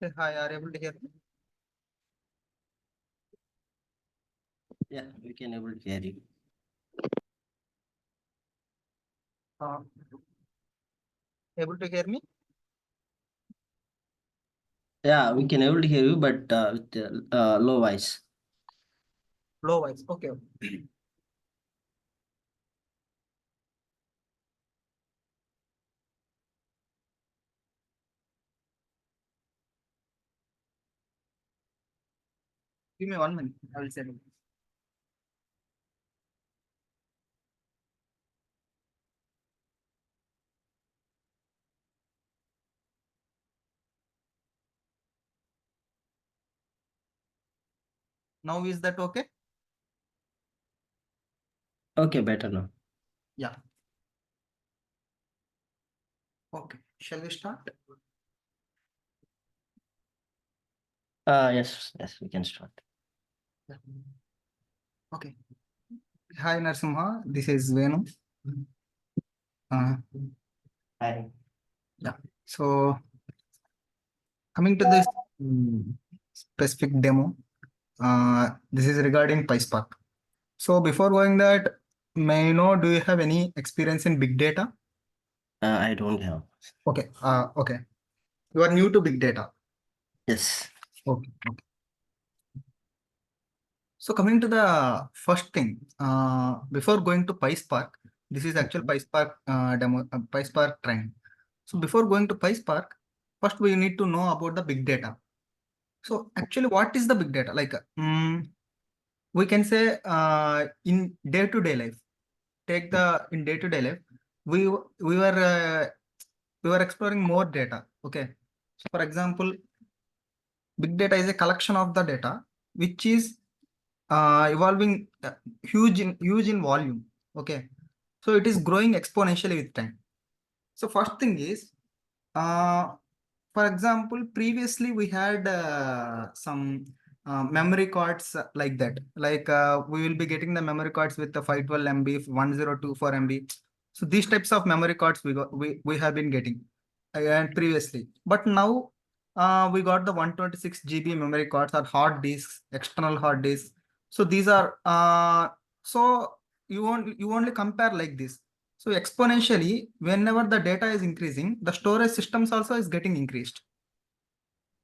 Hi, are you able to hear me? Yeah, we can able to hear you. Uh, Able to hear me? Yeah, we can able to hear you, but with low voice. Low voice. Okay. Give me 1 minute. I will send it. Now is that okay? Okay, better now. Yeah. Okay. Shall we start? Yes, we can start. Yeah. Okay. Hi, Narsimha. This is Venu. Hi. Yeah. So coming to this specific demo, this is regarding PySpark. So before going that, may I know, do you have any experience in big data? I don't have. Okay. Okay. You are new to big data. Yes. Okay. Okay. So coming to the first thing, before going to PySpark, this is actual PySpark demo, PySpark training. So before going to PySpark, first we need to know about the big data. So actually, what is the big data? Like, we can say in day-to-day life. Take the in day-to-day life, we were exploring more data. Okay. So for example, big data is a collection of the data which is evolving huge in volume. Okay, so it is growing exponentially with time. So first thing is, for example, previously we had some memory cards like that, like we will be getting the memory cards with the 512 MB, 1024 MB. So these types of memory cards we have been getting and previously, but now we got the 126 GB memory cards or hard disks, external hard disks. So these are so you only compare like this. So exponentially, whenever the data is increasing, the storage systems also is getting increased.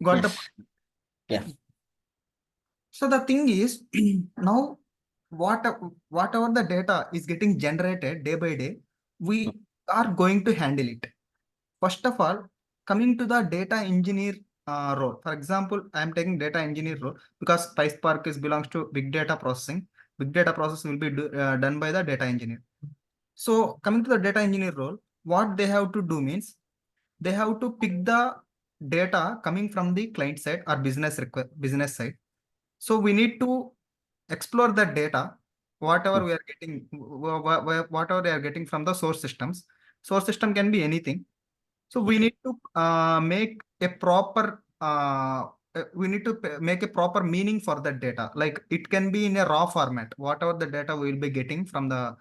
Got the Yes. Yeah. So the thing is, now whatever the data is getting generated day by day, we are going to handle it. First of all, coming to the data engineer role. For example, I am taking data engineer role because PySpark belongs to big data processing. Big data process will be done by the data engineer. So coming to the data engineer role, what they have to do means they have to pick the data coming from the client side or business side. So we need to explore that data, whatever we are getting, whatever they are getting from the source systems. Source system can be anything. So we need to make a proper make a proper meaning for that data. Like it can be in a raw format. Whatever the data we will be getting from the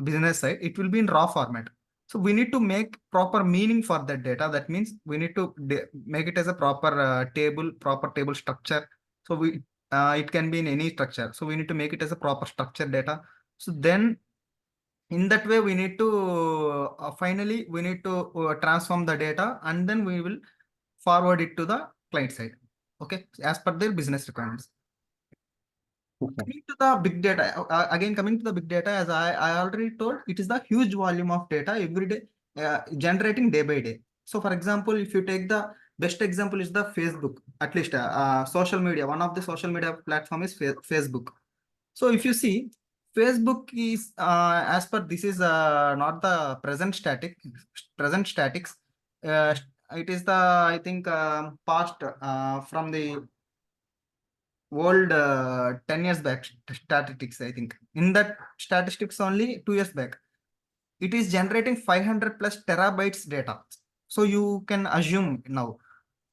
business side, it will be in raw format. So we need to make proper meaning for that data. That means we need to make it as a proper proper table structure. So it can be in any structure. So we need to make it as a proper structure data. So then in that way we need to finally we need to transform the data and then we will forward it to the client side, okay, as per their business requirements. Coming to the big data, again coming to the big data, as I already told, it is the huge volume of data every day generating day by day. So for example, if you take the best example is the Facebook, at least social media, one of the social media platform is Facebook. So if you see, Facebook is as per this is not the present statics. Uh, it is the I think past from the old 10 years back statistics. I think in that statistics only 2 years back, it is generating 500 plus terabytes data. So you can assume now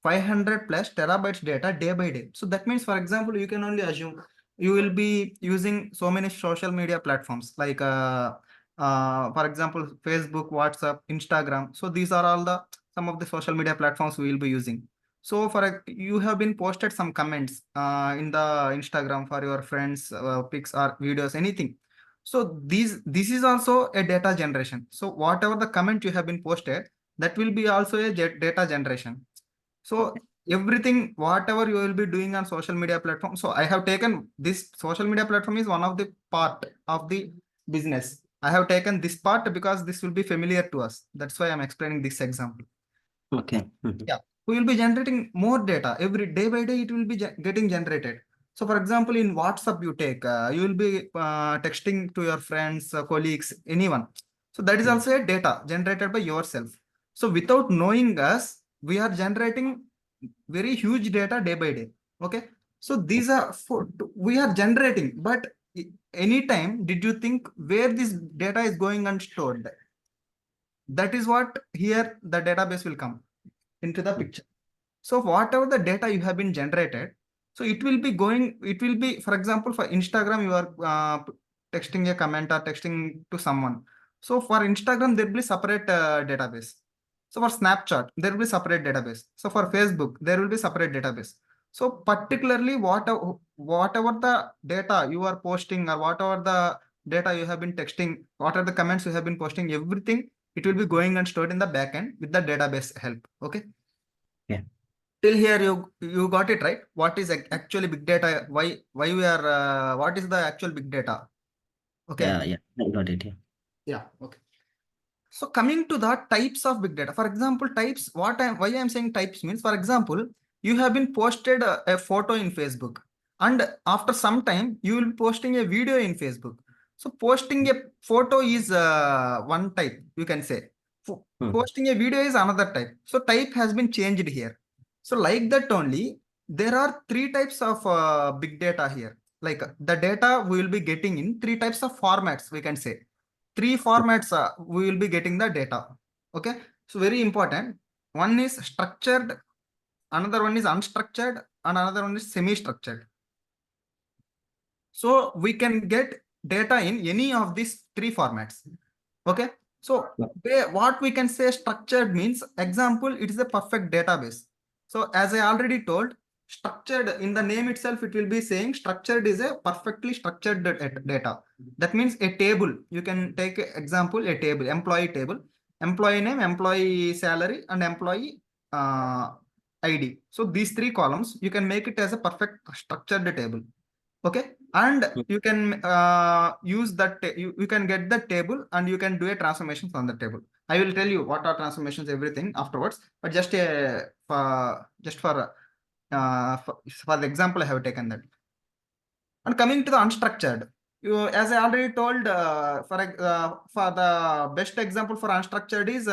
500 plus terabytes data day by day. So that means, for example, you can only assume you will be using so many social media platforms like, for example, Facebook, WhatsApp, Instagram. So these are all the some of the social media platforms we will be using. So you have been posted some comments in the Instagram for your friends, pics or videos, anything. So this is also a data generation. So whatever the comment you have been posted, that will be also a data generation. So everything, whatever you will be doing on social media platform. So I have taken this social media platform is one of the part of the business. I have taken this part because this will be familiar to us. That's why I'm explaining this example. Okay. Yeah, we will be generating more data every day by day. It will be getting generated. So, for example, in WhatsApp, you take you will be texting to your friends, colleagues, anyone. So that is also a data generated by yourself. So without knowing us, we are generating very huge data day by day. Okay. So these are we are generating, but anytime did you think where this data is going and stored? That is what here the database will come into the picture. So whatever the data you have been generated, so it will be going, it will be, for example, for Instagram, you are texting a comment or texting to someone. So for Instagram, there will be separate database. So for Snapchat, there will be separate database. So for Facebook, there will be separate database. So particularly whatever the data you are posting or whatever the data you have been texting, what are the comments you have been posting, everything, it will be going and stored in the backend with the database help. Okay. Yeah. Till here you got it right. What is actually big data? Why we are what is the actual big data? Okay. Yeah, I got it. Yeah. Okay. So coming to the types of big data, for example, types, why I'm saying types means, for example, you have been posted a photo in Facebook, and after some time you will be posting a video in Facebook. So posting a photo is one type, you can say. Posting a video is another type. So type has been changed here. So like that only, there are three types of big data here. Like the data we will be getting in three types of formats, we can say. Three formats we will be getting the data. Okay. So very important. One is structured, another one is unstructured, and another one is semi-structured. So we can get data in any of these three formats. Okay. So what we can say structured means, example, it is a perfect database. So as I already told, structured in the name itself, it will be saying structured is a perfectly structured data. That means a table. You can take example, a table, employee table, employee name, employee salary, and employee ID. So these three columns, you can make it as a perfect structured table. Okay. And you can use that, you can get the table and you can do a transformation from the table. I will tell you what are transformations, everything afterwards, but just for the example, I have taken that. And coming to the unstructured, as I already told, for the best example for unstructured is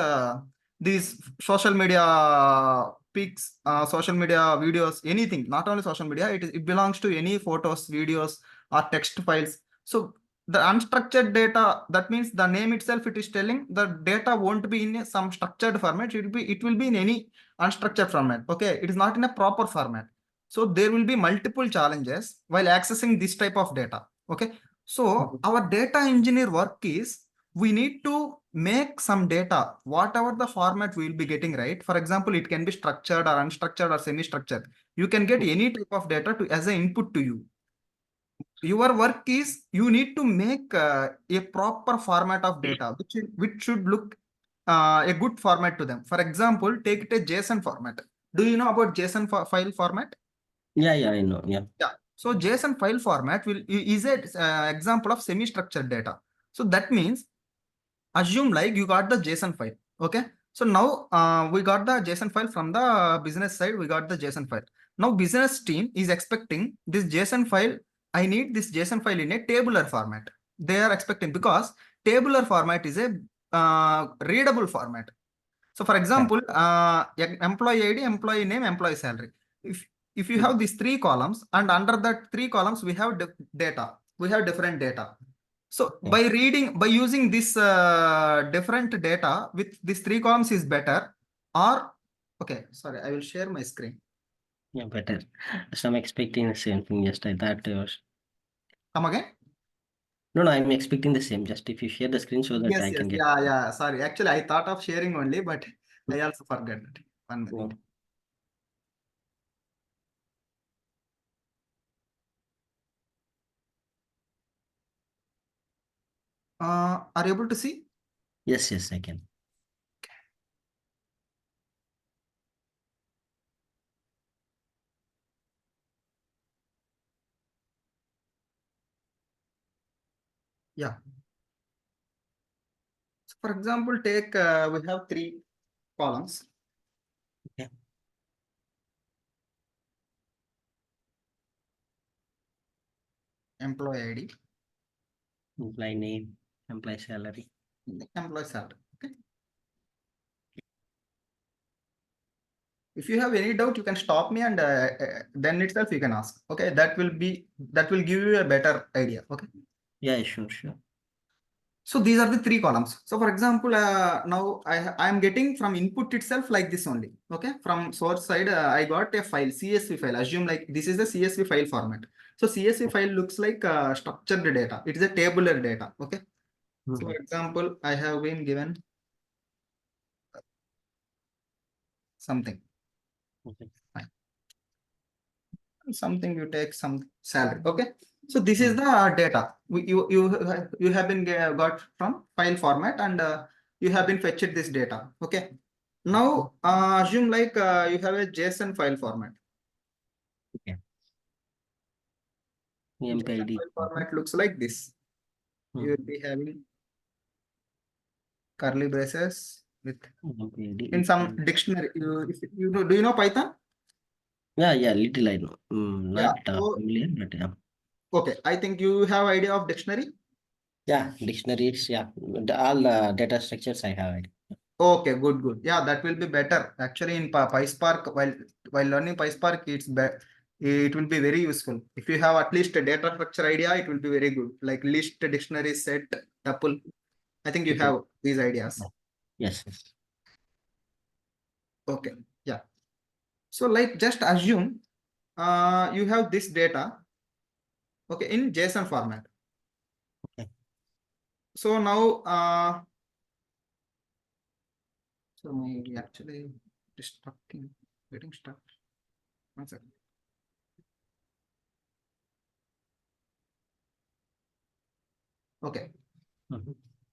these social media pics, social media videos, anything, not only social media, it belongs to any photos, videos, or text files. So the unstructured data, that means the name itself, it is telling the data won't be in some structured format. It will be in any unstructured format. Okay, it is not in a proper format. So there will be multiple challenges while accessing this type of data. Okay. So our data engineer work is, we need to make some data, whatever the format we will be getting, right? For example, it can be structured or unstructured or semi-structured. You can get any type of data as an input to you. Your work is, you need to make a proper format of data, which should look a good format to them. For example, take it a JSON format. Do you know about JSON file format? Yeah, I know. Yeah. So JSON file format is an example of semi-structured data. So that means, assume like you got the JSON file. Okay. So now we got the JSON file from the business side. We got the JSON file. Now business team is expecting this JSON file. I need this JSON file in a tabular format. They are expecting, because tabular format is a readable format. So for example, employee ID, employee name, employee salary. If you have these three columns, and under that three columns, we have data. We have different data. So by using this different data with these three columns is better. Or, okay, sorry, I will share my screen. Yeah, better. So I'm expecting the same thing, just like that. Come again? No, I'm expecting the same. Just if you share the screen so that Yes, I can get. yeah. Sorry, actually, I thought of sharing only, but I also forgot that. 1 minute. Are you able to see? Yes, yes, I can. Yeah. So for example, take we have 3 columns. Okay. Employee ID, Employee name, employee salary. employee salary. Okay. If you have any doubt, you can stop me, and then itself you can ask. Okay, that will give you a better idea. Okay. Yeah, sure, sure. So these are the 3 columns. So for example, now I am getting from input itself like this only. Okay, from source side, I got a file, CSV file. Assume like this is the CSV file format. So CSV file looks like structured data. It is a tabular data. Okay. So for example, I have been given something. Okay. Fine. Something, you take some salary. Okay. So this is the data you have been got from file format, and you have been fetched this data. Okay. Now assume like you have a JSON file format. Okay. JSON MPID. file format looks like this. You will be having curly braces with MPID. in some dictionary. If you know, do you know Python? Yeah, little I know. Yeah. Not So, familiar, but yeah. okay, I think you have idea of dictionary. Yeah, dictionaries, yeah. All data structures I have it. Okay, good. Yeah, that will be better. Actually, in PySpark, while learning PySpark, it will be very useful. If you have at least a data structure idea, it will be very good. Like list, dictionary, set, tuple. I think you have these ideas. Yes, yes. Okay, yeah. So like just assume you have this data, okay, in JSON format. Okay. So now so maybe actually destructing, getting stuck. One second. Okay.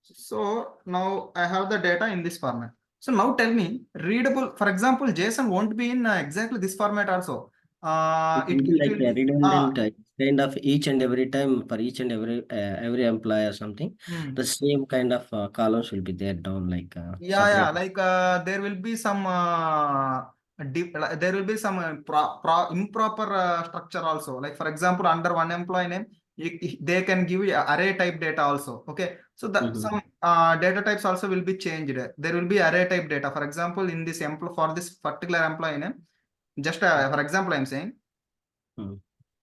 So now I have the data in this format. So now tell me, readable, for example, JSON won't be in exactly this format also. It will be It like will a be, redundant kind of each and every time for each and every employee or something. The same kind of columns will be there down like yeah, separate. like there will be some there will be some improper structure also. Like for example, under one employee name, they can give you array type data also. Okay, so some data types also will be changed. There will be array type data. For example, in this employee, for this particular employee name, just for example, I'm saying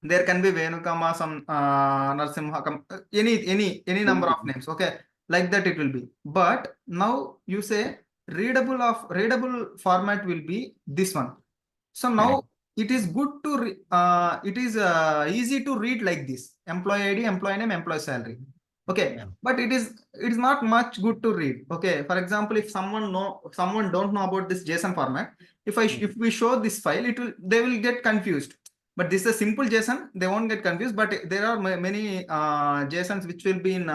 there can be Venukama, some Narsimha, any number of names. Okay, like that it will be. But now you say readable format will be this one. So now it is good to it is easy to read like this: employee ID, employee name, employee salary. Okay, but it is not much good to read. Okay, for example, if someone don't know about this JSON format, if we show this file, they will get confused. But this is a simple JSON, they won't get confused. But there are many JSONs which will be in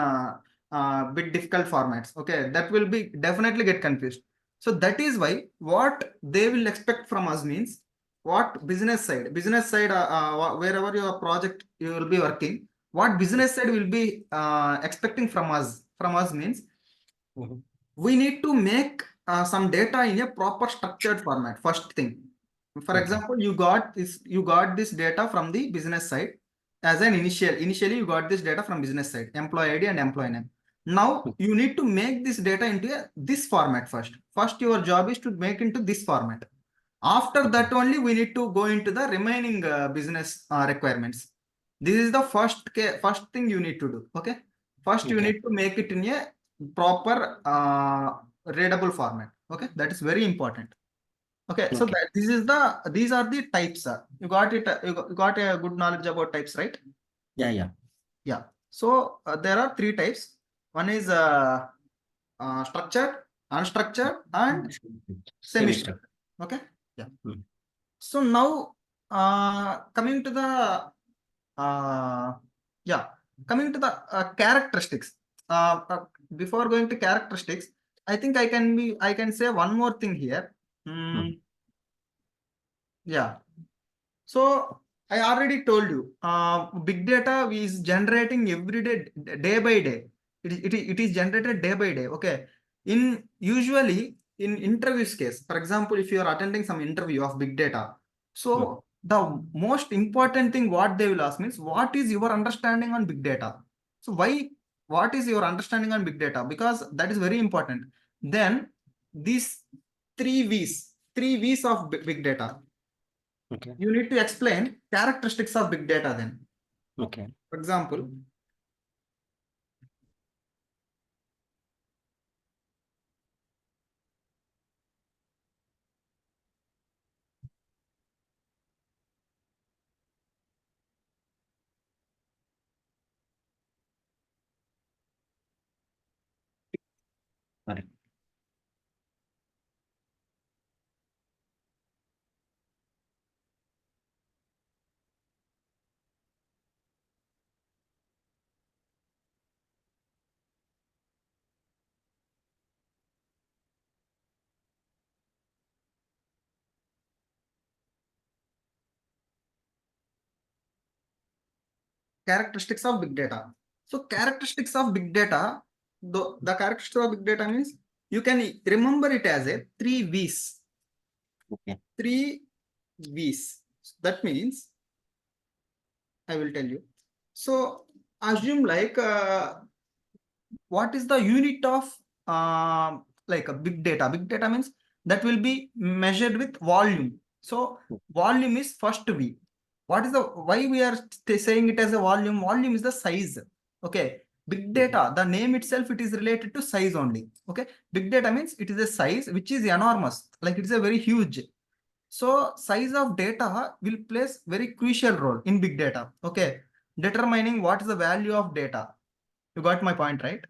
bit difficult formats. Okay, that will be definitely get confused. So that is why what they will expect from us means what business side, wherever your project you will be working, what business side will be expecting from us means we need to make some data in a proper structured format. First thing, for example, you got this data from the business side as an initially you got this data from business side, employee ID and employee name. Now you need to make this data into this format. First your job is to make into this format. After that only we need to go into the remaining business requirements. This is the first thing you need to do. Okay, first you need to make it in a proper readable format. Okay, that is very important. Okay, so these are the types. You got it. You got a good knowledge about types, right? Yeah. So there are 3 types. One is structured, unstructured, and semi-structured. Okay. Yeah. So now coming to the characteristics. before going to characteristics, I think I can say one more thing here. Yeah. So I already told you, big data is generating every day, day by day. It is generated day by day. Okay. Usually in interviews case, for example, if you are attending some interview of big data, so the most important thing what they will ask means, what is your understanding on big data? So what is your understanding on big data? Because that is very important. Then these three V's of big data. Okay. You need to explain characteristics of big data then. Okay. For example, Correct. characteristics of big data. So characteristics of big data, the characteristics of big data means you can remember it as a three V's. Okay. Three V's. That means I will tell you. So assume like what is the unit of like a big data? Big data means that will be measured with volume. So volume is first V. What is the why we are saying it as a volume? Volume is the size. Okay. Big data, the name itself, it is related to size only. Okay. Big data means it is a size which is enormous. Like it is a very huge. So size of data will plays very crucial role in big data. Okay. Determining what is the value of data. You got my point, right?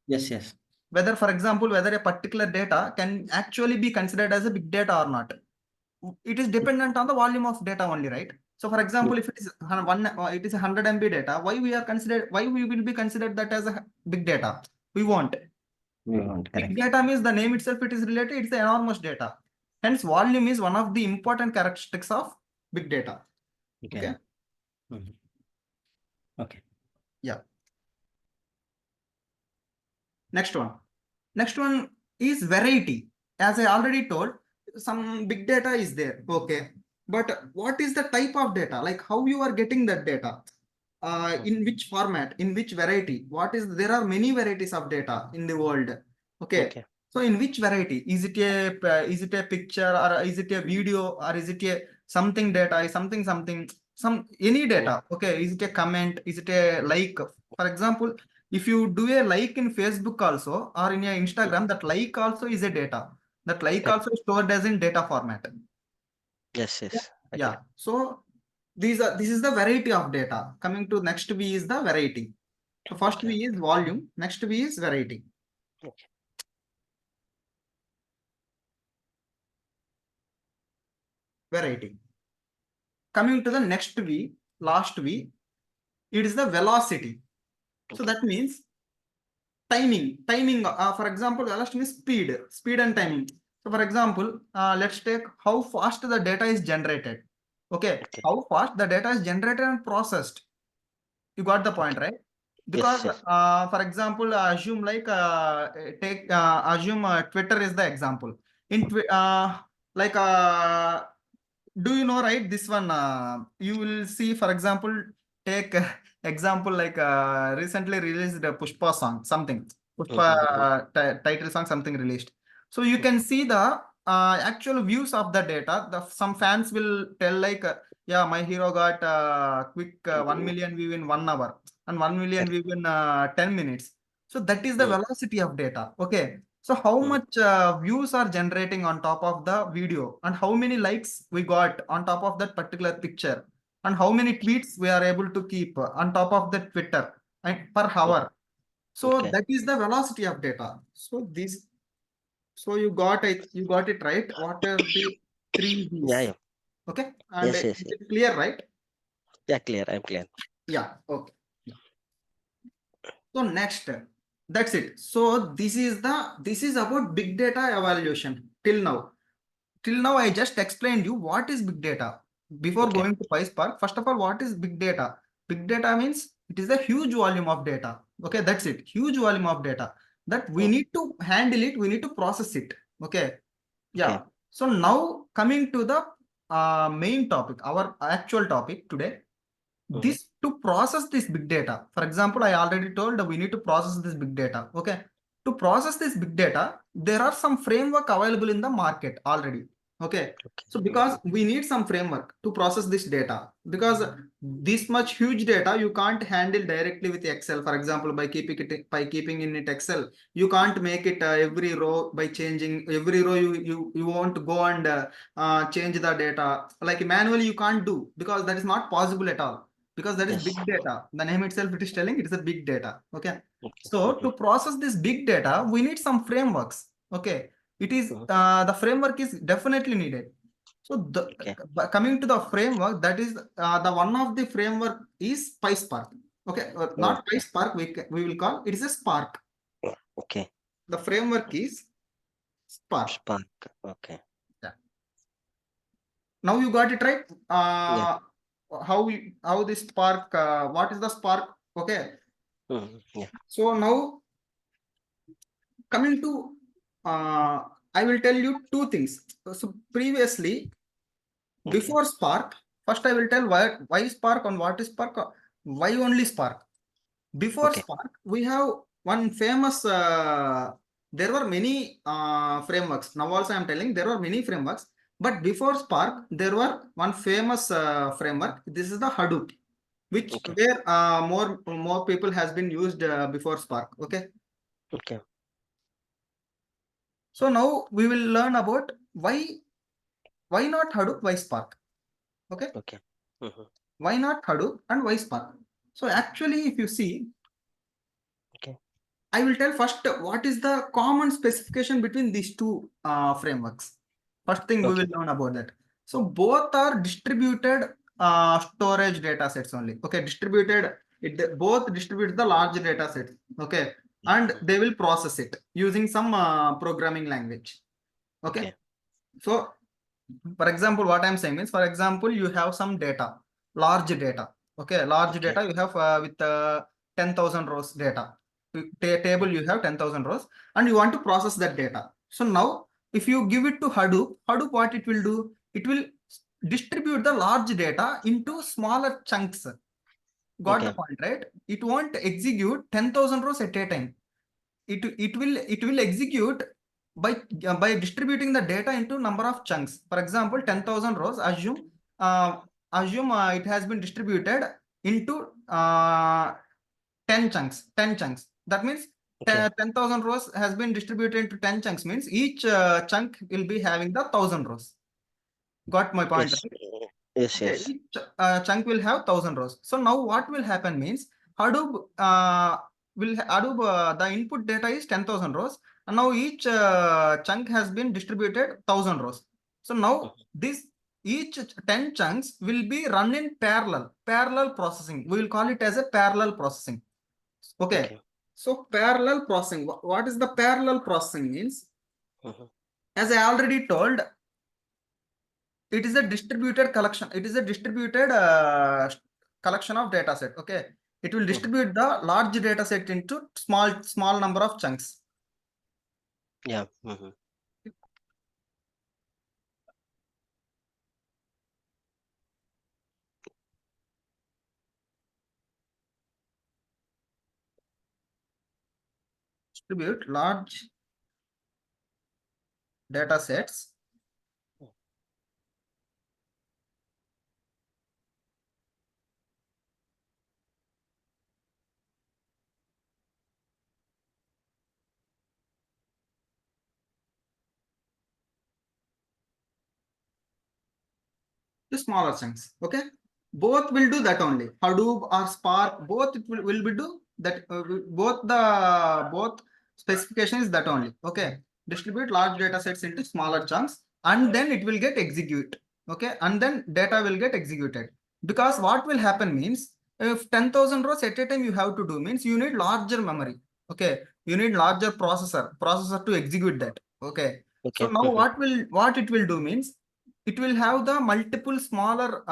Yes, yes. Whether, for example, whether a particular data can actually be considered as a big data or not. It is dependent on the volume of data only, right? So, for example, if it is it is 100 MB data, why we will be considered that as a big data? We won't. We want, Big correct. data means the name itself, it is related, it's the enormous data. Hence, volume is one of the important characteristics of big data. Okay. Okay. Yeah. Next one is variety. As I already told, some big data is there. Okay. But what is the type of data? Like how you are getting that data? In which format, in which variety? There are many varieties of data in the world. Okay. So in which variety? Is it a picture, or is it a video, or is it a something data, any data? Okay. Is it a comment? Is it a like? For example, if you do a like in Facebook also, or in your Instagram, that like also is a data. That like also is stored as in data format. Yes, yes. Yeah. So this is the variety of data. Coming to next V is the variety. So first V is volume, next V is variety. Okay. Variety. Coming to the next V, last V, it is the velocity. So that means timing. For example, velocity means speed and timing. So for example, let's take how fast the data is generated. Okay. How fast the data is generated and processed. You got the point, right? Because Yes. for example, assume like assume Twitter is the example. In like do you know, right, this one you will see, for example, take example like recently released a Pushpa song, something Pushpa title song, something released. So you can see the actual views of the data. Some fans will tell like yeah, my hero got quick 1 million view in 1 hour and 1 million view in 10 minutes. So that is the velocity of data. Okay. So how much views are generating on top of the video, and how many likes we got on top of that particular picture, and how many tweets we are able to keep on top of the Twitter and per hour. So that is the velocity of data. So you got it right. What are the three V's? Yeah. Okay. And Yes. is it clear, right? Yeah, clear. I'm clear. Yeah. Okay. So next, That's it. So this is about big data evaluation till now. Till now, I just explained you what is big data. Before Okay. going to PySpark, first of all, what is big data? Big data means it is a huge volume of data. Okay, that's it. Huge volume of data that we need to handle it. We need to process it. Okay. Yeah. Okay. So now coming to the main topic, our actual topic today. This to process this big data. For example, I already told that we need to process this big data. Okay. To process this big data, there are some framework available in the market already. Okay. So because we need some framework to process this data, because this much huge data you can't handle directly with Excel. For example, by keeping in it Excel, you can't make it every row by changing every row. You won't go and change the data like manually. You can't do because that is not possible at all. Because that is Yes. big data. The name itself it is telling it is a big data. Okay. Okay. So to process this big data, we need some frameworks. Okay. It is the framework is definitely needed. So coming to the framework, that is the one of the framework is PySpark. Okay, not PySpark. We will call it is a Spark. Okay. The framework is Spark. Spark. Okay. Yeah. Now you got it right. Yeah. How this Spark? What is the Spark? Okay. Yeah. So now coming to I will tell you two things. So previously, before Spark, first I will tell why Spark and what is Spark, why only Spark. Before Spark, we have one famous, there were many frameworks. Now also I am telling there were many frameworks, but before Spark, there were one famous framework. This is the Hadoop, which where more people has been used before Spark. Okay. Okay. So now we will learn about why not Hadoop, why Spark. Okay. Okay. Why not Hadoop and why Spark? So actually, if you see, I will tell first what is the common specification between these two frameworks. First thing we will learn about that. So both are distributed storage data sets only. Okay, both distribute the large data sets. Okay, and they will process it using some programming language. Okay. So for example, what I'm saying is, for example, you have some data, large data. Okay, large data you have with 10,000 rows data. Table you have 10,000 rows and you want to process that data. So now if you give it to Hadoop, what it will do? It will distribute the large data into smaller chunks. Got the point, right? It won't execute 10,000 rows at a time. It will execute by distributing the data into number of chunks. For example, 10,000 rows, assume it has been distributed into 10 chunks. That means 10,000 rows has been distributed into 10 chunks, means each chunk will be having the 1,000 rows. Got my point? Yes. Right? Yes. Okay, Yes. each chunk will have 1,000 rows. So now what will happen means Hadoop the input data is 10,000 rows, and now each chunk has been distributed 1,000 rows. So now each 10 chunks will be run in parallel processing. We will call it as a parallel processing. Okay. So parallel processing. What is the parallel processing means? As I already told, it is a distributed collection. It is a distributed collection of data set. Okay. It will distribute the large data set into small number of chunks. Yeah. Distribute large data sets to smaller chunks. Okay. Both will do that only. Hadoop or Spark, both it will be do that. Both specification is that only. Okay. Distribute large data sets into smaller chunks and then it will get execute. Okay. And then data will get executed. Because what will happen means if 10,000 rows at a time you have to do means you need larger memory. Okay, you need larger processor to execute that. Okay, so Okay. now what it will do means it will have the multiple smaller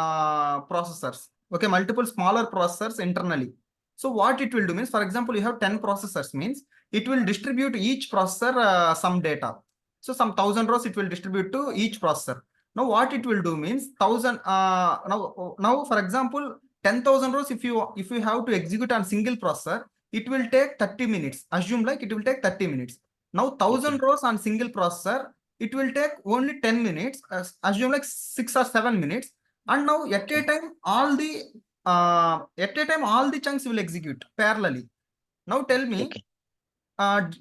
processors. Okay, multiple smaller processors internally. So what it will do means, for example, you have 10 processors means it will distribute each processor some data. So some 1,000 rows it will distribute to each processor. Now what it will do means 1,000 now for example 10,000 rows if you have to execute on single processor, it will take 30 minutes. Assume like it will take 30 minutes. Now 1,000 rows on single processor, it will take only 10 minutes. Assume like 6 or 7 minutes. And now at a time all the chunks will execute parallelly. Now tell me, Okay.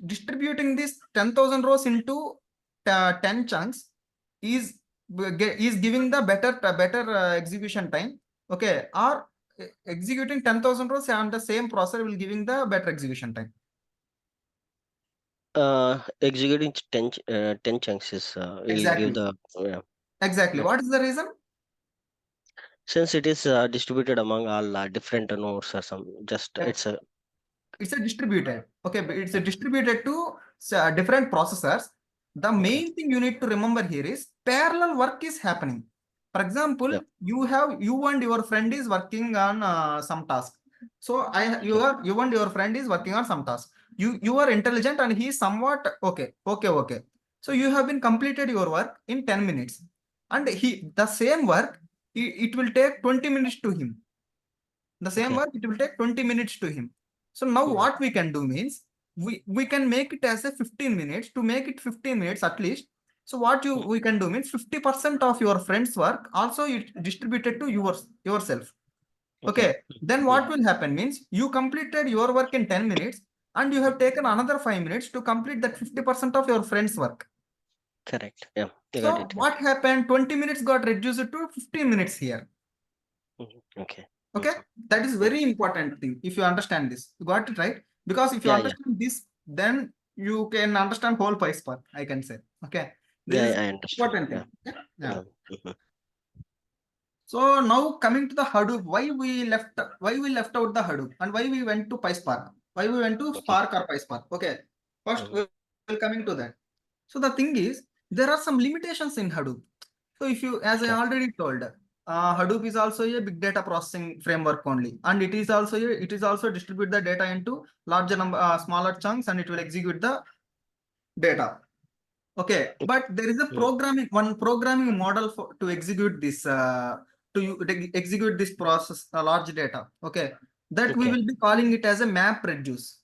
distributing this 10,000 rows into 10 chunks is giving the better execution time. Okay, or executing 10,000 rows on the same processor will giving the better execution time. Executing 10 chunks is will Exactly. give the Exactly. okay. What is the reason? Since it is distributed among all different nodes or some It's it's a distributed. Okay, but it's a distributed to different processors. The main thing you need to remember here is parallel work is happening. For example, yeah. you and your friend is working on some task. So you and your friend is working on some task. You are intelligent and he is somewhat okay. So you have been completed your work in 10 minutes, and the same work it will take 20 minutes to him. The same Okay. work it will take 20 minutes to him. So now what we can do means we can make it as a 15 minutes. To make it 15 minutes at least, so what we can do means 50% of your friend's work also it distributed to yourself. Okay, then what will happen means you completed your work in 10 minutes and you have taken another 5 minutes to complete that 50% of your friend's work. Correct. Yeah, I got So it. what happened, 20 minutes got reduced to 15 minutes here. Okay. Okay, that is very important thing. If you understand this, you got it right. Because if you Yeah, understand this, then you can understand whole PySpark, I can say. Okay, this yeah, is I understood. important Yeah. thing. Okay? Yeah. Mhm. So now coming to the Hadoop, why we left out the Hadoop and why we went to PySpark? Why we went to Okay. Spark or PySpark? Okay, first Mhm. we'll coming to that. So the thing is, there are some limitations in Hadoop. So if you, as I Okay. already told, Hadoop is also a big data processing framework only, and it is also distribute the data into larger number, smaller chunks, and it will execute the data. Okay, but there is a programming model to execute this execute this process large data. Okay, that we Okay. will be calling it as a map reduce.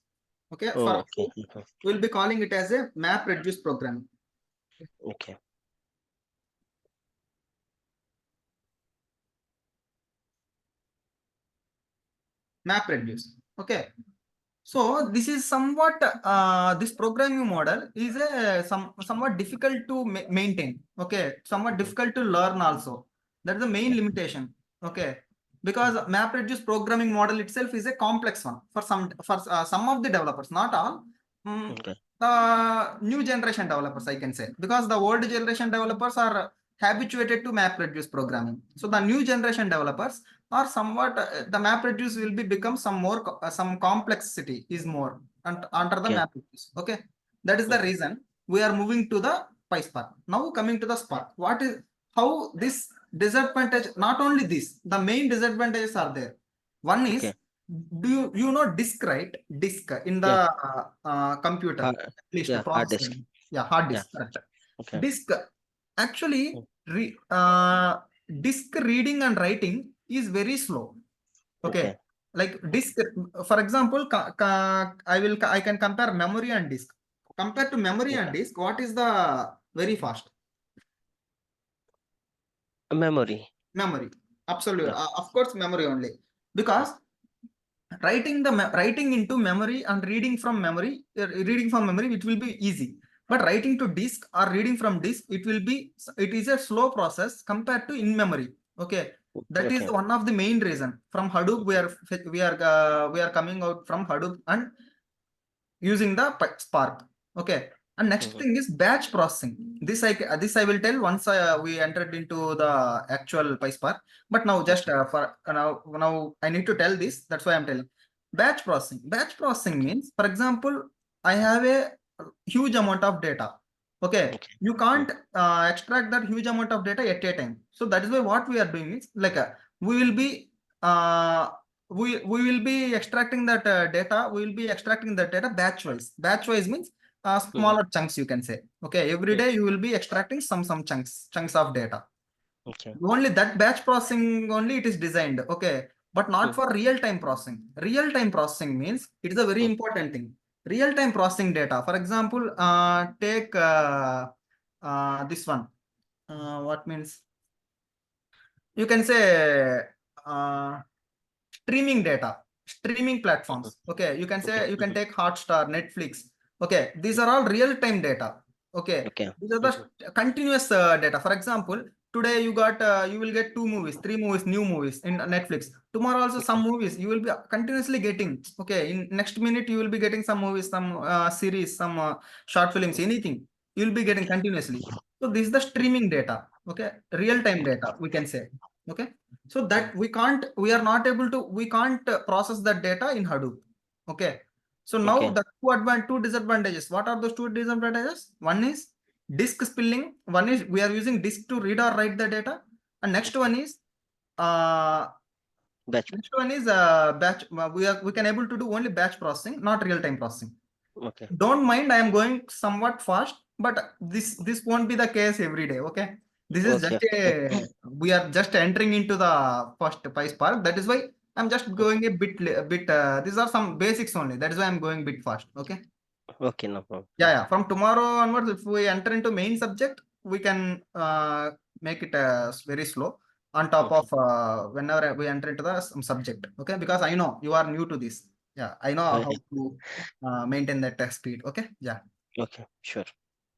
Okay, Oh, for okay. we'll be calling it as a map reduce programming. Okay. Map reduce. Okay, so this is somewhat this programming model is a somewhat difficult to maintain. Okay, somewhat difficult to learn also. That's the main limitation. Okay, because MapReduce programming model itself is a complex one for some of the developers, not all. Okay. The new generation developers, I can say, because the old generation developers are habituated to MapReduce programming. So the new generation developers are somewhat the MapReduce will be become some complexity is more under the Okay. MapReduce. Okay, that is the reason we are moving to the PySpark. Now coming to the Spark, what is how this disadvantage? Not only this, the main disadvantages are there. One is, Okay. do you know disk, right? Disk in the Yeah. computer, Hard, at least yeah, hard processor. disk. Yeah, hard Yeah. disk. Correct. Okay. Disk actually disk reading and writing is very slow. Okay, Okay. like disk, for example, I can compare memory and disk. Compared to memory and disk, what is the very fast? Memory. Memory. Absolutely. Yeah. Of course, memory only. Because writing into memory and reading from memory, it will be easy. But writing to disk or reading from disk, it is a slow process compared to in memory. Okay, that is Okay. one of the main reason. From Hadoop, we are coming out from Hadoop and using the Spark. Okay, and next thing is batch processing. This I will tell once we entered into the actual PySpark. But now just for now I need to tell this. That's why I'm telling. Batch processing. Batch processing means, for example, I have a huge amount of data. Okay, Okay. you can't extract that huge amount of data at a time. So that is why what we are doing is like we will be we will be extracting that data. We will be extracting that data batch wise. Batch wise means smaller chunks, you can say. Okay, every day you will be extracting some chunks of data. Okay. Only that batch processing only it is designed. Okay, but not for real-time processing. Real-time processing means it is a very important thing. Real-time processing data. For example, take this one. What means? You can say streaming data, streaming platforms. Okay, you can say you can take Hotstar, Netflix. Okay, these are all real-time data. Okay, Okay. these are the continuous data. For example, today you got you will get 2 movies, 3 movies, new movies in Netflix. Tomorrow also some movies you will be continuously getting. Okay, in next minute you will be getting some movies, some series, some short films, anything you will be getting continuously. So this is the streaming data. Okay, real-time data we can say. Okay, so that we are not able to, we can't process that data in Hadoop. Okay, so now Okay. the two disadvantages. What are those two disadvantages? One is disk spilling. One is we are using disk to read or write the data, and next one is Batch. batch. We can able to do only batch processing, not real time processing. Okay. Don't mind, I am going somewhat fast, but this won't be the case every day. Okay, this is Okay. just a we are just entering into the first PySpark. That is why I'm just going a bit. These are some basics only. That is why I'm going a bit fast. Okay. Okay. No problem. Yeah. From tomorrow onwards, if we enter into main subject, we can make it very slow. On top of whenever we enter into the subject. Okay, because I know you are new to this. Yeah, I know how to maintain that speed. Okay. Yeah. Okay. Sure.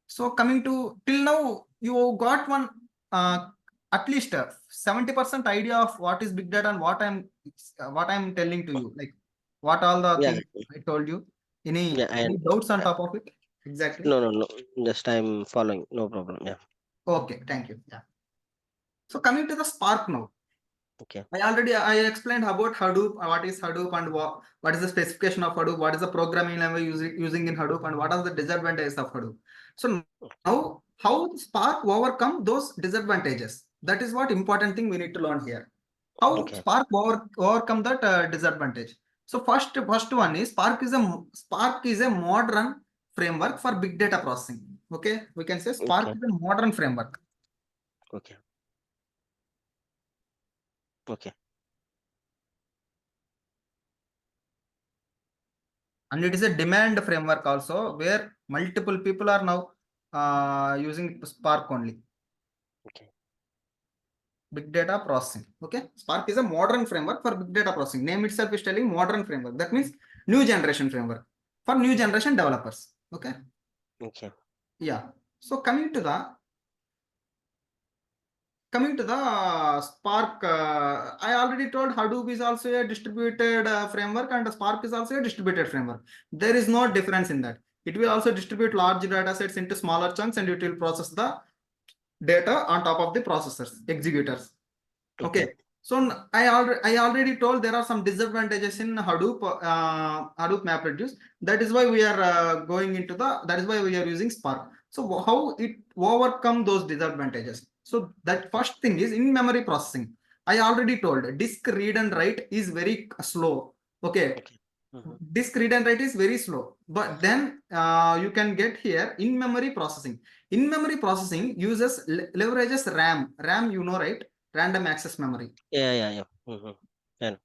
So coming to till now, you got one at least 70% idea of what is big data and what I'm telling to you, like what all the Yeah. things I told you. Yeah. Any And doubts on top of it? Exactly. no. Just I'm following. No problem. Yeah. Okay, thank you. Yeah. So coming to the Spark now. Okay. I explained about Hadoop, what is Hadoop and what is the specification of Hadoop, what is the programming language using in Hadoop, and what are the disadvantages of Hadoop. So now how Spark overcome those disadvantages? That is what important thing we need to learn here. How Okay. Spark overcome that disadvantage. So first one is Spark is a modern framework for big data processing. Okay, we can say Spark Okay. is a modern framework. Okay. Okay. And it is a demand framework also, where multiple people are now using Spark only. Okay. Big data processing. Okay, Spark is a modern framework for big data processing. Name itself is telling modern framework. That means new generation framework for new generation developers. Okay. Okay. Yeah. So coming to the Spark, I already told Hadoop is also a distributed framework, and Spark is also a distributed framework. There is no difference in that. It will also distribute large data sets into smaller chunks, and it will process the data on top of the processors, executors. Okay. So I already told there are some disadvantages in Hadoop, Hadoop MapReduce. That is why we are that is why we are using Spark. So how it overcome those disadvantages? So that first thing is in-memory processing. I already told disk read and write is very slow. Okay. Disk read and write is very slow, but then you can get here in-memory processing. In-memory processing leverages RAM. RAM, you know, right? Random access memory. Yeah.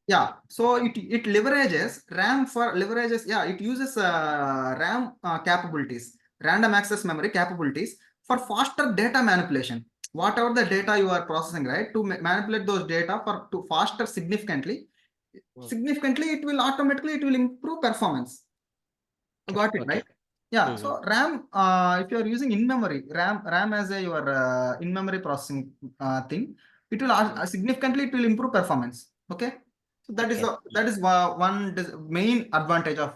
Yeah, so it leverages RAM for leverages. Yeah, it uses RAM capabilities, random access memory capabilities for faster data manipulation. Whatever the data you are processing, right, to manipulate those data to faster significantly, it will automatically improve performance. Got it, Okay. right? Yeah. So RAM, if you are using in-memory RAM as a your in-memory processing thing, it will significantly it will improve performance. Okay. So that is one main advantage of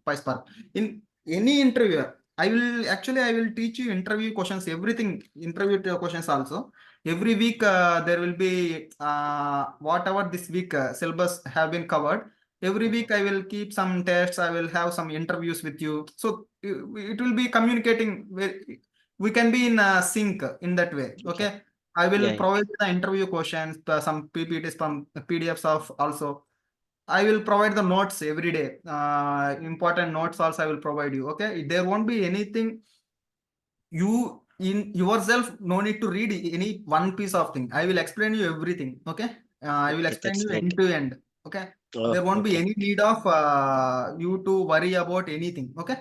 PySpark. In any interviewer, I will teach you interview questions, everything interview questions also. Every week there will be whatever this week syllabus have been covered. Every week I will keep some tests. I will have some interviews with you. So it will be communicating. We can be in sync in that way. Okay. I will Yeah. provide the interview questions, some PPTs, some PDFs of also. I will provide the notes every day. Important notes also I will provide you. Okay. There won't be anything you in yourself no need to read any one piece of thing. I will explain you everything. Okay. I will Okay, explain that's you great. end to end. Okay. Oh, There won't be okay. any need of you to worry about anything. Okay.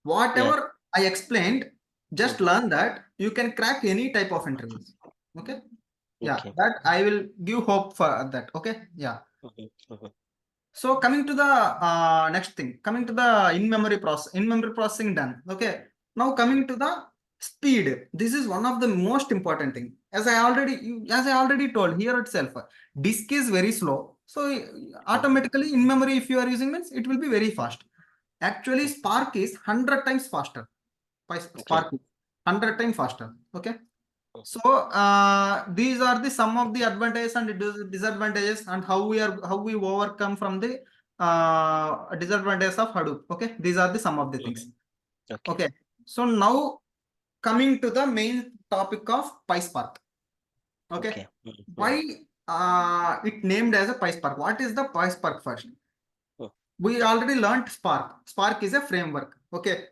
Whatever I explained, just learn that you can crack any type of interviews. Okay. Yeah, Okay. that I will give hope for that. Okay. Yeah. Mhm, mhm. So coming to the next thing, coming to the in-memory processing done. Okay. Now coming to the speed. This is one of the most important thing. As I already told here itself, disk is very slow. So automatically in memory, if you are using means it will be very fast. Actually, Spark is 100 times faster. Spark is 100 times faster. Okay. So these are the some of the advantages and disadvantages and how we overcome from the disadvantages of Hadoop. Okay, these are the some of the things. Okay. Okay, so now coming to the main topic of PySpark. Okay, why it named as a PySpark? What is the PySpark first? We already learned Spark. Spark is a framework. Okay,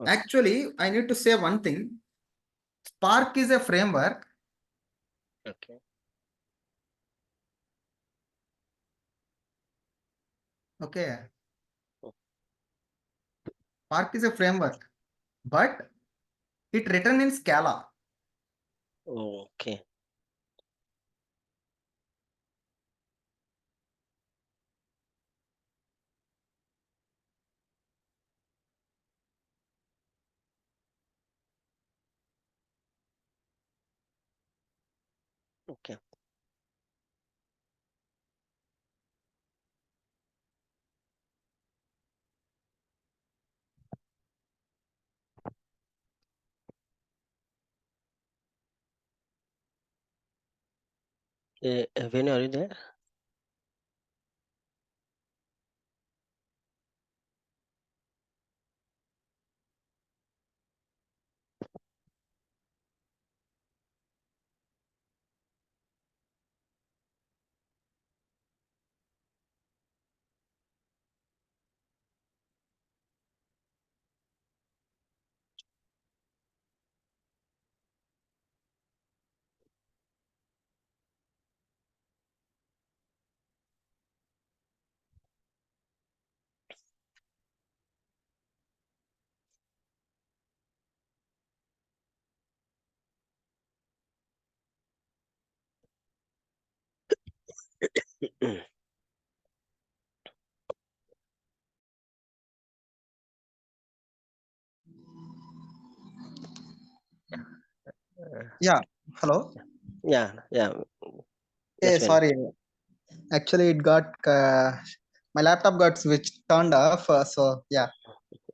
actually I need to say one thing. Spark is a framework. Okay. Okay. Spark is a framework, but it written in Scala. Okay. Okay. When are you there? Yeah. Hello. Yeah. Hey, That's well. sorry. Actually, it got my laptop got switched turned off. So yeah.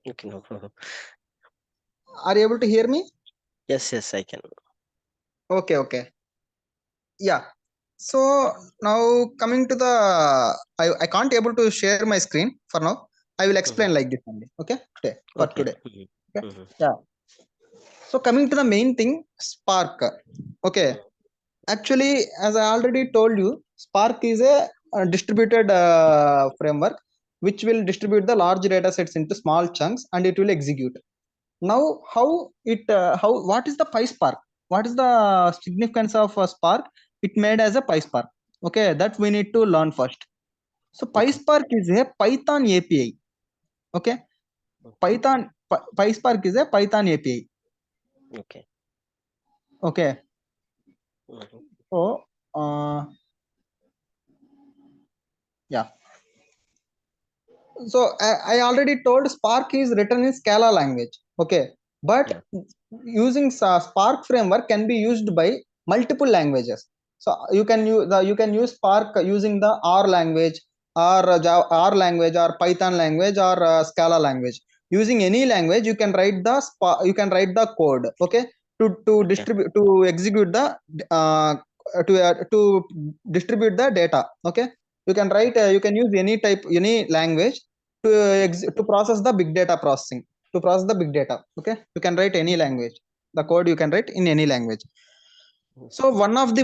Okay, no problem. Are you able to hear me? Yes, I can. Okay. Okay. Yeah. So now coming to the, I can't able to share my screen for now. I will explain like this only. Okay. Today for Okay. today. Okay. Yeah. So coming to the main thing, Spark. Okay. Actually, as I already told you, Spark is a distributed framework which will distribute the large data sets into small chunks and it will execute. Now, what is the PySpark? What is the significance of Spark? It made as a PySpark. Okay, that we need to learn first. So PySpark is a Python API. Okay, PySpark is a Python API. Okay. Okay. So, yeah. So I already told Spark is written in Scala language. Okay, but using Spark framework can be used by multiple languages. So you can use Spark using the R language or R language or Python language or Scala language. Using any language, you can write the code. Okay, to distribute to execute the to distribute the data. Okay. You can write, you can use any type, any language to process the big data processing, to process the big data. Okay, you can write any language. The code you can write in any language. So one of the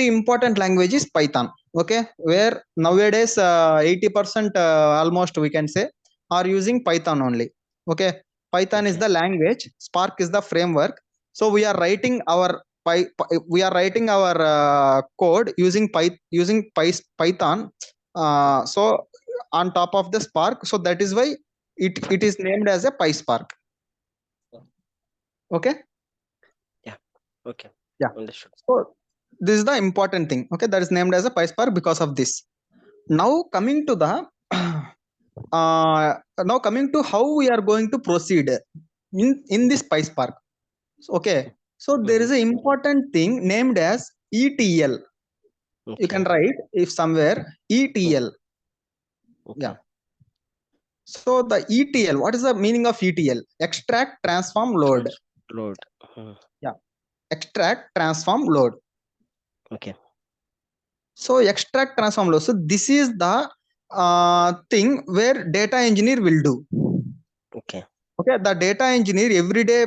important language is Python. Okay, where nowadays 80% almost we can say are using Python only. Okay, Python is the language, Spark is the framework. So we are writing our code using Python. So on top of the Spark, so that is why it is named as a PySpark. Okay. Okay. Yeah. Understood. So this is the important thing. Okay, that is named as a PySpark because of this. Now coming to the now coming to how we are going to proceed in this PySpark. Okay, so there is an important thing named as ETL. You can write if somewhere ETL. Yeah. So the ETL, what is the meaning of ETL? Extract, transform, load. Yeah. Extract, transform, load. Okay. So extract, transform, load. So this is the thing where data engineer will do. Okay. Okay, the data engineer every day,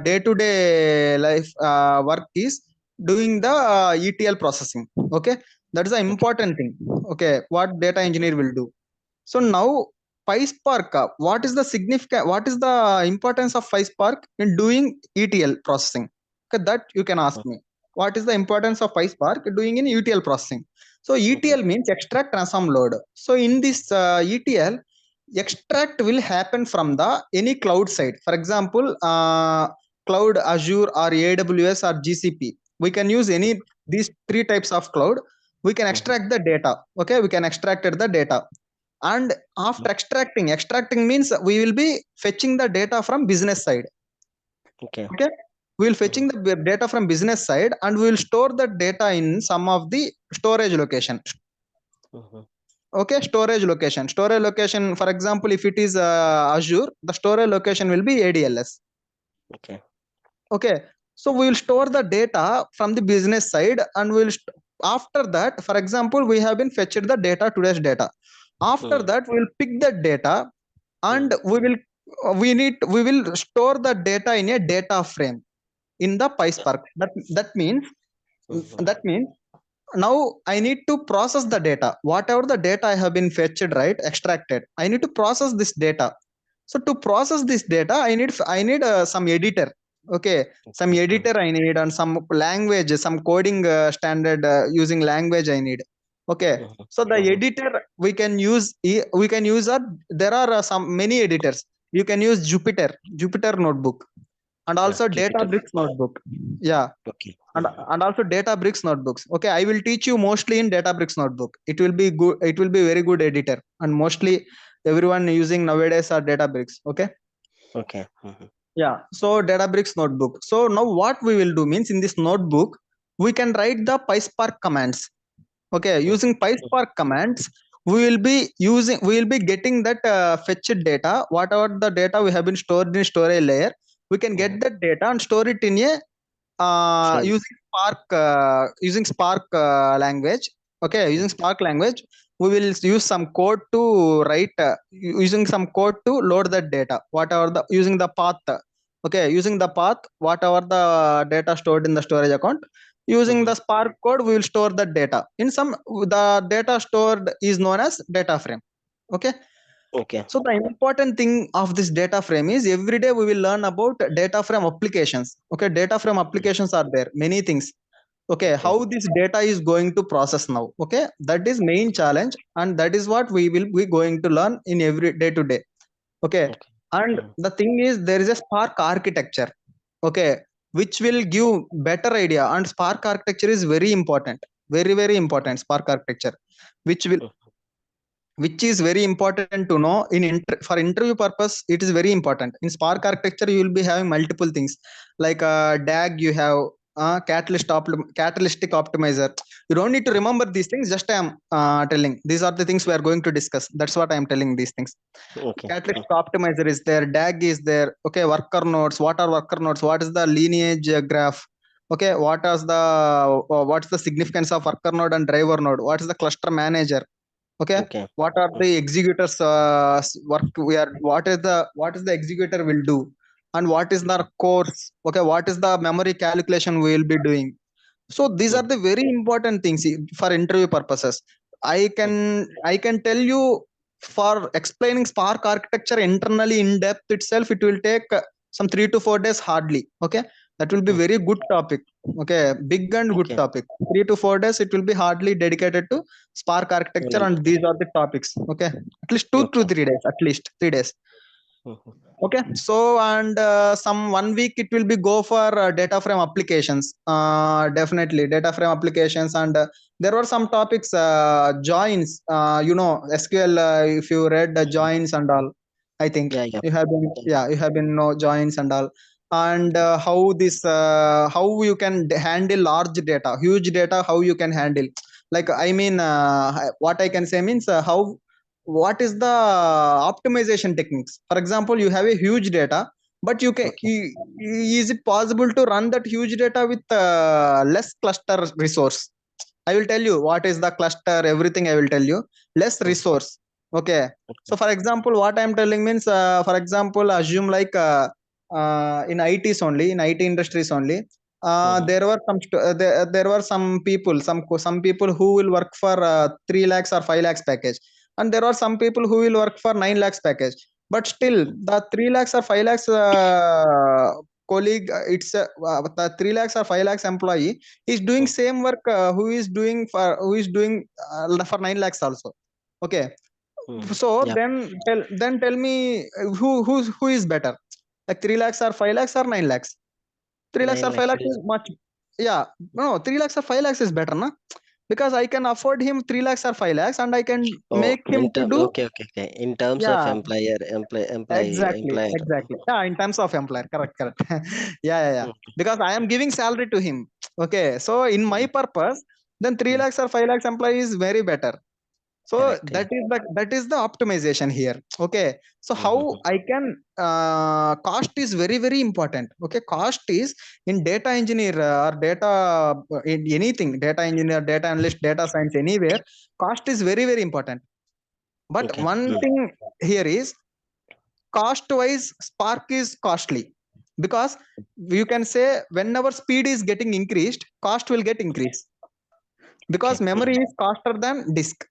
day-to-day life work is doing the ETL processing. Okay, that is the important thing. Okay, what data engineer will do. So now PySpark, what is the importance of PySpark in doing ETL processing? Okay, that you can ask me. What is the importance of PySpark doing in ETL processing? So ETL means extract, transform, load. So in this ETL, extract will happen from the any cloud side. For example, cloud, Azure or AWS or GCP. We can use any these three types of cloud. We can extract the data. Okay, we can extract the data. And after extracting means we will be fetching the data from business side. Okay, we will fetching the data from business side and we will store the data in some of the storage location. Okay, storage location, for example, if it is Azure, the storage location will be ADLS. Okay, so we will store the data from the business side and we will after that, for example, we have been fetched the data, today's data. After that, we will pick the data and we will store the data in a data frame in the PySpark. That means now I need to process the data. Whatever the data I have been fetched, right, extracted, I need to process this data. So to process this data, I need some editor. Okay, some editor I need, and some language, some coding standard using language I need. Okay, so the editor we can use there are some many editors. You can use Jupyter notebook, and also Databricks notebook. Yeah. Okay. And also Databricks notebooks. Okay, I will teach you mostly in Databricks notebook. It will be good. It will be very good editor, and mostly everyone using nowadays are Databricks. Okay. Okay. Yeah. So Databricks notebook. So now what we will do means in this notebook we can write the PySpark commands. Okay, using PySpark commands we will be getting that fetched data. Whatever the data we have been stored in storage layer, we can get that data and store it in a using Spark language. Okay, using Spark language, we will use some code to write using some code to load that data. Whatever using the path. Okay, using the path, whatever the data stored in the storage account. Using the Spark code, we will store the data. The data stored is known as data frame. Okay. Okay. So the important thing of this data frame is every day we will learn about data frame applications. Okay, data frame applications are there, many things. Okay, how this data is going to process now. Okay, that is main challenge, and that is what we will be going to learn in every day to day. Okay, and the thing is there is a Spark architecture. Okay, which will give better idea, and Spark architecture is very important, very important. Spark architecture, which is very important to know for interview purpose. It is very important. In Spark architecture you will be having multiple things like DAG, you have catalytic optimizer. You don't need to remember these things, just I am telling these are the things we are going to discuss. That's what I am telling these things. Catalytic optimizer is there, DAG is there. Okay, worker nodes, what are worker nodes, what is the lineage graph. Okay, what's the significance of worker node and driver node? What is the cluster manager? Okay, Okay. what are the executors work? What is the executor will do, and what is the course? Okay, what is the memory calculation we will be doing? So these are the very important things for interview purposes. I can tell you, for explaining Spark architecture internally in depth itself, it will take some 3 to 4 days hardly. Okay, that will be very good topic. Okay, big and good Okay. topic. 3 to 4 days it will be hardly dedicated to Spark architecture, Well, and these are the topics. Okay, at least two to okay. 3 days, at least 3 days. Mhm. Okay, so and some 1 week it will be go for data frame applications, definitely data frame applications. And there were some topics, joins, SQL, if you read the joins and all, I think Yeah, yeah. you have been, yeah, you have been know joins and all. And how you can handle large data, huge data, how you can handle, like, I mean, what I can say means, how, what is the optimization techniques? For example, you have a huge data, but you can, Okay. is it possible to run that huge data with less cluster resource? I will tell you what is the cluster, everything I will tell you. Less resource. Okay, so for example, what I am telling means, for example, assume like, in ITs only, in IT industries only, there were there were some people who will work for 3 lakhs or 5 lakhs package, and there are some people who will work for 9 lakhs package. But still the 3 lakhs or 5 lakhs colleague, the 3 lakhs or 5 lakhs employee is doing same work, who is doing for 9 lakhs also. Okay, so Yeah. then tell me, who is better, like 3 lakhs or 5 lakhs or 9 lakhs? 3 lakhs 9 or 5 lakhs lakhs is is much. Yeah, no, 3 lakhs or 5 lakhs is better, na? Because I can afford him 3 lakhs or 5 lakhs, and I can oh make him to do. okay, okay, okay. In terms of Yeah, exactly, employer. exactly. Yeah, in terms of employer, correct, correct. Yeah, yeah, yeah. Mm, Because I am giving salary to him. Okay, so in my mm, purpose, then 3 mm. lakhs or 5 lakhs employee is very better. So Correct. Yeah. that is the optimization here. Okay, so how Mhm. I can, cost is very very important. Okay, cost is in data engineer, or data, in anything, data engineer, data analyst, data science, anywhere, cost is very very important. But Okay. one thing here is, cost wise Spark is costly, because you can say whenever speed is getting increased, cost will get increased, Okay. because memory is faster than disk.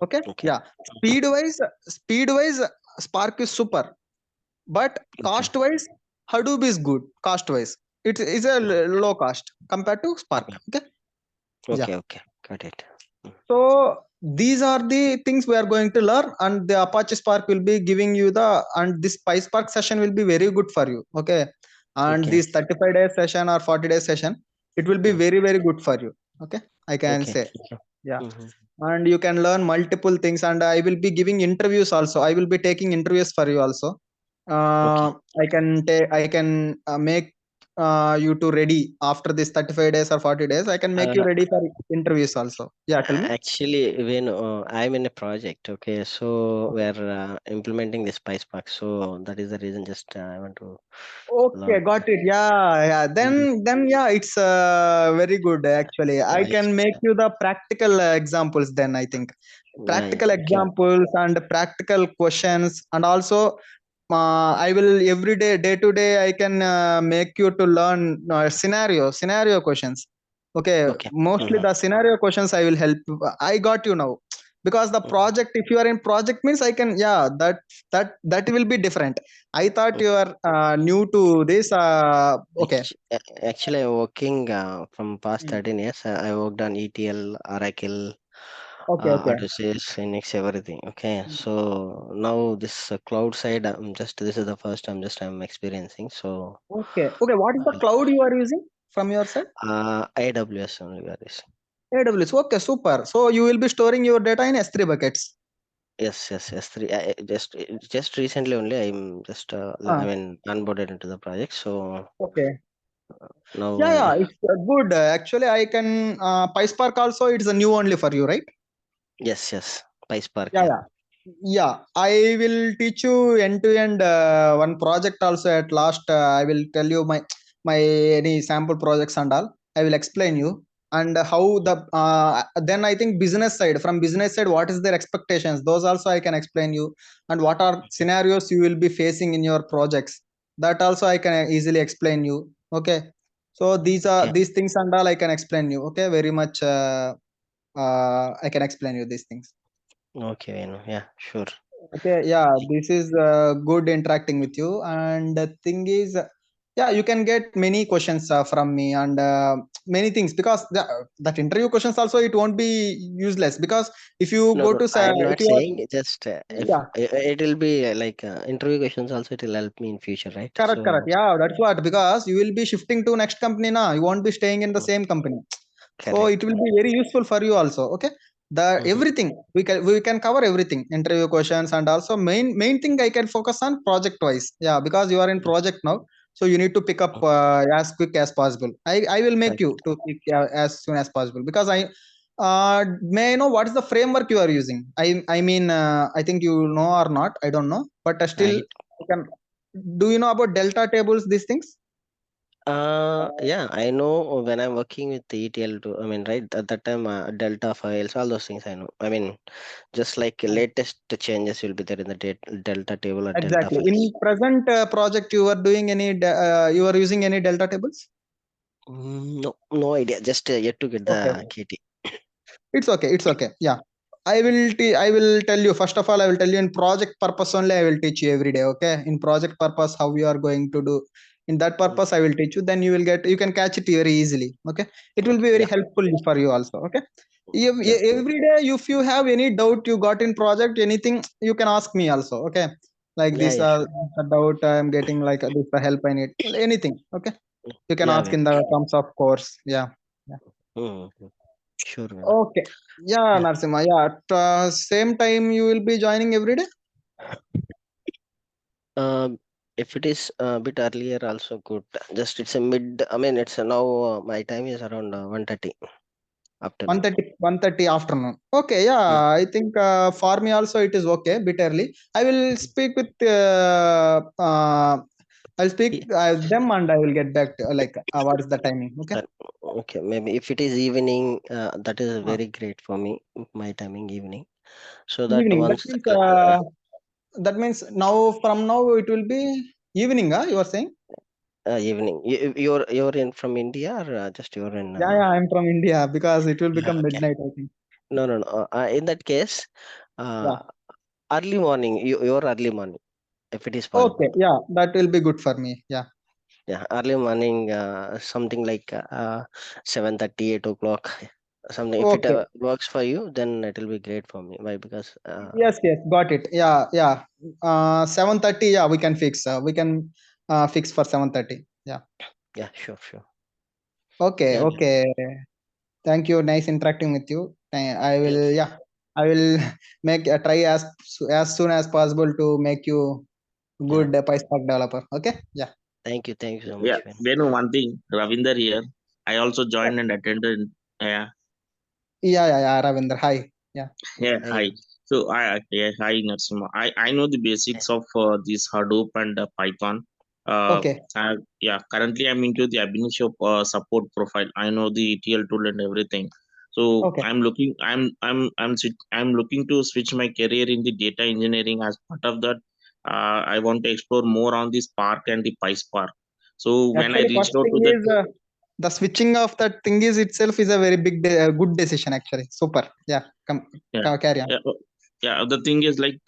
Okay, Okay. yeah, speed wise Spark is super, but Okay. cost wise Hadoop is good. Cost wise it is a low cost compared to Spark. Okay. Okay, yeah. Okay. Okay. Got it. Mm. So these are the things we are going to learn, and the Apache Spark will be giving you and this PySpark session will be very good for you. Okay, and Okay. this 35 days session or 40 days session, it will be Mm. very very good for you. Okay, I can Okay. say. Okay. Yeah, Mhm. and you can learn multiple things, and I will be giving interviews also. I will be taking interviews for you also. Okay. I can make you to ready after this 35 days or 40 days. I can make you Uh, ready for interviews also. Yeah, tell me. Actually, when I'm in a project, okay, so we're implementing this PySpark, so that is the reason. Just I want to Okay, learn. got it. Yeah, yeah. Mhm. Then yeah, it's very good actually. I Nice. can make you the practical examples. Then I think Yeah, yeah. practical Okay. examples and practical questions, and also I will every day, day to day, I can make you to learn scenario questions. Okay, Okay. mostly Mhm. the scenario questions I will help. I got you now, because the Mhm. project, if you are in project means, I can, yeah, that will be different. I thought you are new to this. Okay, Actually, I'm working from past Mm. 13 years. I worked on ETL, Oracle, Okay, okay. Odyssey, Linux, everything. Okay, so now this cloud side, this is the first I'm experiencing. So, Okay, okay. What is the cloud you are using from your side? AWS only we are using. AWS. Okay, super. So you will be storing your data in S3 buckets. Yes, yes, yes. Just recently only I'm just I Ah, mean onboarded into the project. So okay. now Yeah, yeah. I It's good. Actually, I can PySpark also. It's a new only for you, right? yes, yes, PySpark. Yeah, Yeah. yeah. Yeah, I will teach you end to end one project also. At last, I will tell you my any sample projects and all. I will explain you. And how the then I think from business side, what is their expectations? Those also I can explain you. And what are scenarios you will be facing in your projects? That also I can easily explain you. Okay. So these things and all I can explain you. Okay, very much. I can explain you these things. Okay, Venu. Yeah, sure. Okay, yeah, this is good interacting with you. And the thing is, yeah, you can get many questions from me and many things, because that interview questions also, it won't be useless, because if you No, go no, to I am if not you are, saying just if yeah, it will be like interview questions also, it will help me in future, right? correct, So yeah, that's what, because you will be shifting to next company now, you won't be staying in the same company. So it correct. will be very useful for you also. Okay, the everything we can cover everything, interview questions, and also main thing I can focus on project wise. Yeah, because you are in project now, so you need to pick up as quick as possible. I will make Correct. you to pick as soon as possible, because I may I know what is the framework you are using? I mean, I think you know or not, I don't know, but still I you can. Do you know about delta tables, these things? yeah, I know when I'm working with the ETL too. I mean, right at that time, Delta files, all those things I know. I mean, just like latest changes will be there in the Delta table or Delta Exactly. files. In present project, you are doing any, you are using any delta tables? No, no idea. Just yet to get Okay, the KT. it's okay. It's okay. Yeah, I will tell you. First of all, I will tell you in project purpose only. I will teach you every day. Okay, in project purpose, how you are going to do. In that purpose, I will teach you. Then you can catch it very easily. Okay, it will be very Yeah, helpful for you also. Okay, yeah, every day, if you have any doubt you got in project, anything, you can ask me also. Okay, like yeah, this yeah, sure. a doubt I am getting, like this the help I need, anything. Okay, you can Yeah, ask man. in the terms of course. Yeah. Yeah. Sure, man. Okay. Yeah, Yeah. Narsimha. Yeah. At same time, you will be joining every day. If it is a bit earlier, also good. Just it's a mid. I mean, it's now my time is around 1:30 afternoon. 1:30 afternoon. Okay. Yeah. Mm. I think for me also it is okay. Bit early. I will speak with. I'll speak them and I will get back to like what is the timing. Okay. Uh, okay, maybe if it is evening, that is Uh, very great for me. My timing evening, so that Evening. once That means now, from now it will be evening. You are saying? evening. You're in from India, or just you're in? Yeah. Yeah. I'm from India, because it will become Okay. midnight, I think. No, no, no. In that case, uh, Yeah. early morning. You're early morning, if it is Okay. possible. Yeah. That will be good for me. Yeah. Yeah, early morning, something like 7:30, 8 o'clock, something. If it Okay. works for you, then it will be great for me. Why? Because Yes, yes, got it. Yeah, yeah. 7:30. Yeah, we can fix. We can fix for 7:30. Yeah. yeah, sure, sure. Okay, Yeah, okay. Thank you. Nice interacting with you. I yeah, will. Yeah, I will make try as soon as possible to make you yeah. good PySpark developer. Okay. Yeah. Thank you so Yeah, much, man. Venu, one thing, Ravinder here. I also joined and attended. Yeah, Yeah, yeah, yeah. Ravinder. Hi. Yeah. yeah, Hi. hi. So yeah, hi, Narsima. I know the basics of this Hadoop and Python. Okay. Yeah, currently I'm into the Ab initio support profile. I know the ETL tool and everything. So Okay. I'm looking to switch my career in the data engineering. As part of that, I want to explore more on the Spark and the PySpark. So when I Actually, first reached out thing to the is the switching of that thing is itself is a very good decision. Actually, super. Yeah. Come, yeah, carry on. yeah, the thing is like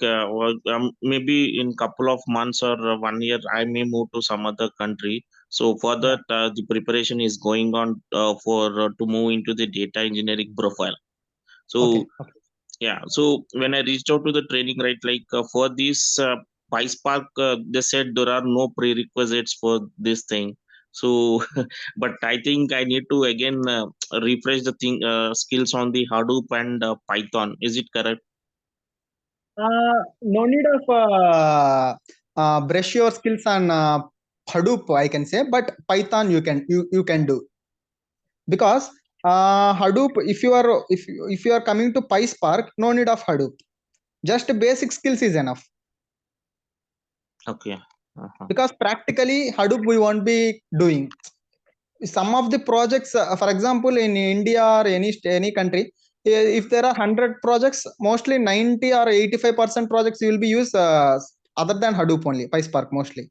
maybe in couple of months or 1 year I may move to some other country. So for Yeah. that, the preparation is going on for to move into the data engineering profile. So Okay. Okay. yeah, so when I reached out to the training, right, like for this PySpark, they said there are no prerequisites for this thing. So but I think I need to again refresh the thing, skills on the Hadoop and Python. Is it correct? No need of brush your skills on Hadoop, I can say, but Python you can do, because Hadoop, if you are coming to PySpark, no need of Hadoop. Just basic skills is enough. Okay. because practically Hadoop we won't be doing. Some of the projects, for example, in India or any country, if there are 100 projects, mostly 90 or 85% projects will be used other than Hadoop only, PySpark mostly.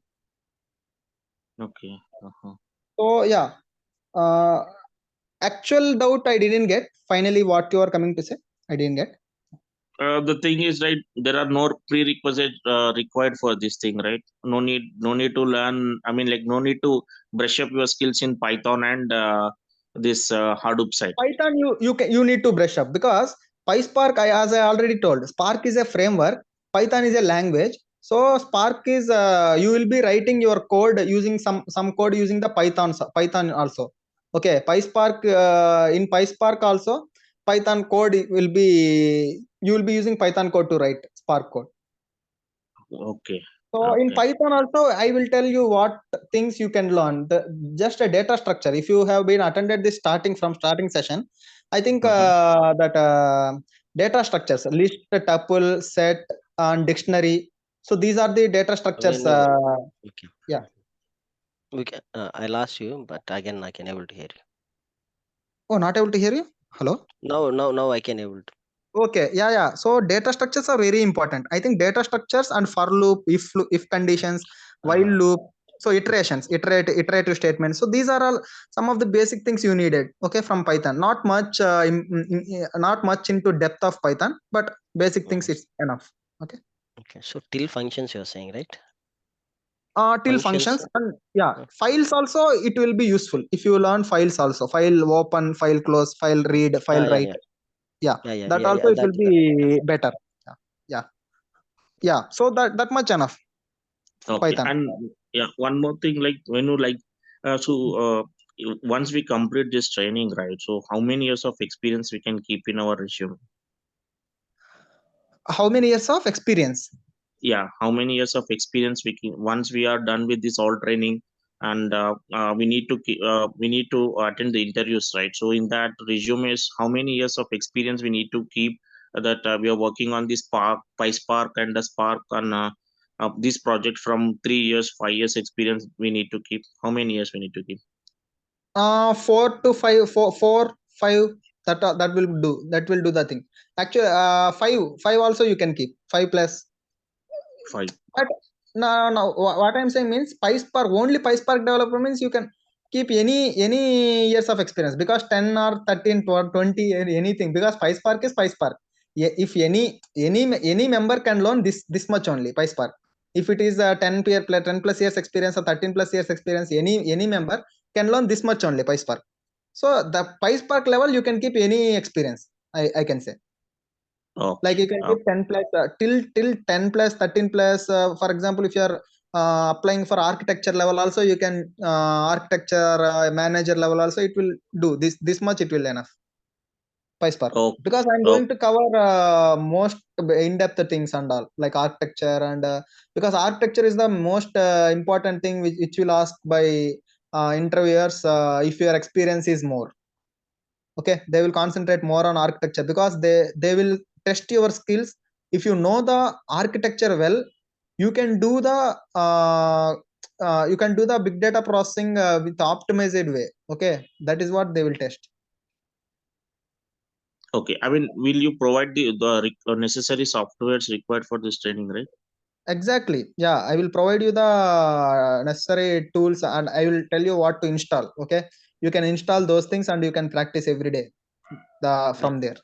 Okay. So yeah, actual doubt I didn't get. Finally, what you are coming to say, I didn't get. The thing is, right, there are no prerequisite required for this thing, right? No need to learn. I mean, like, no need to brush up your skills in Python and this Hadoop side. Python you need to brush up, because PySpark, as I already told, Spark is a framework, Python is a language. So Spark is you will be writing your code using some code using the Python also. Okay, PySpark in PySpark also Python code will be, you will be using Python code to write Spark code. Okay. So in Okay. Python also, I will tell you what things you can learn. Just a data structure. If you have been attended this starting session, I think that data structures, list, tuple, set, and dictionary. So these are the data structures. Okay. Yeah. I'll ask you, but again, I can able to hear you. Oh, not able to hear you? Hello? Now I can able to. Okay, yeah. So data structures are very important. I think data structures and for loop, if conditions, while loop, so iterative statements. So these are all some of the basic things you needed. Okay, from Python. Not much, not much into depth of Python, but basic things is enough. Okay. Okay, so till functions you're saying, right? Till functions and files also it will be useful if you learn files also. File open, file close, file read, file write. That also it will be better. Yeah. So that much enough. Okay. Python. And one more thing, like, when you like, once we complete this training, right? So how many years of experience we can keep in our resume? How many years of experience? Yeah, how many years of experience we can, once we are done with this all training, and we need to attend the interviews, right? So in that resumes, how many years of experience we need to keep, that we are working on this PySpark and the Spark on this project from 3 years, 5 years experience we need to keep. How many years we need to keep? 4 to 5, 5. That will do. That will do the thing. Actually, 5 also you can keep 5 plus. 5. But no. What I'm saying means PySpark, only PySpark developer means you can keep any years of experience, because 10 or 13, 20, anything, because PySpark is PySpark. If any member can learn this much only PySpark. If it is 10 plus years experience or 13 plus years experience, any member can learn this much only PySpark. So the PySpark level you can keep any experience. I can say. Okay. Like you can keep 10 plus till 10 plus 13 plus. For example, if you are applying for architecture level also, you can architecture manager level also, it will do this much, it will enough PySpark. Okay. Because I'm going to cover most in-depth things and all, like architecture, and because architecture is the most important thing which will ask by interviewers if your experience is more. Okay, they will concentrate more on architecture, because they will test your skills. If you know the architecture well, you can do the big data processing with optimized way. Okay, that is what they will test. Okay, I mean, will you provide the necessary softwares required for this training, right? Exactly. Yeah, I will provide you the necessary tools, and I will tell you what to install. Okay, you can install those things and you can practice every day from there.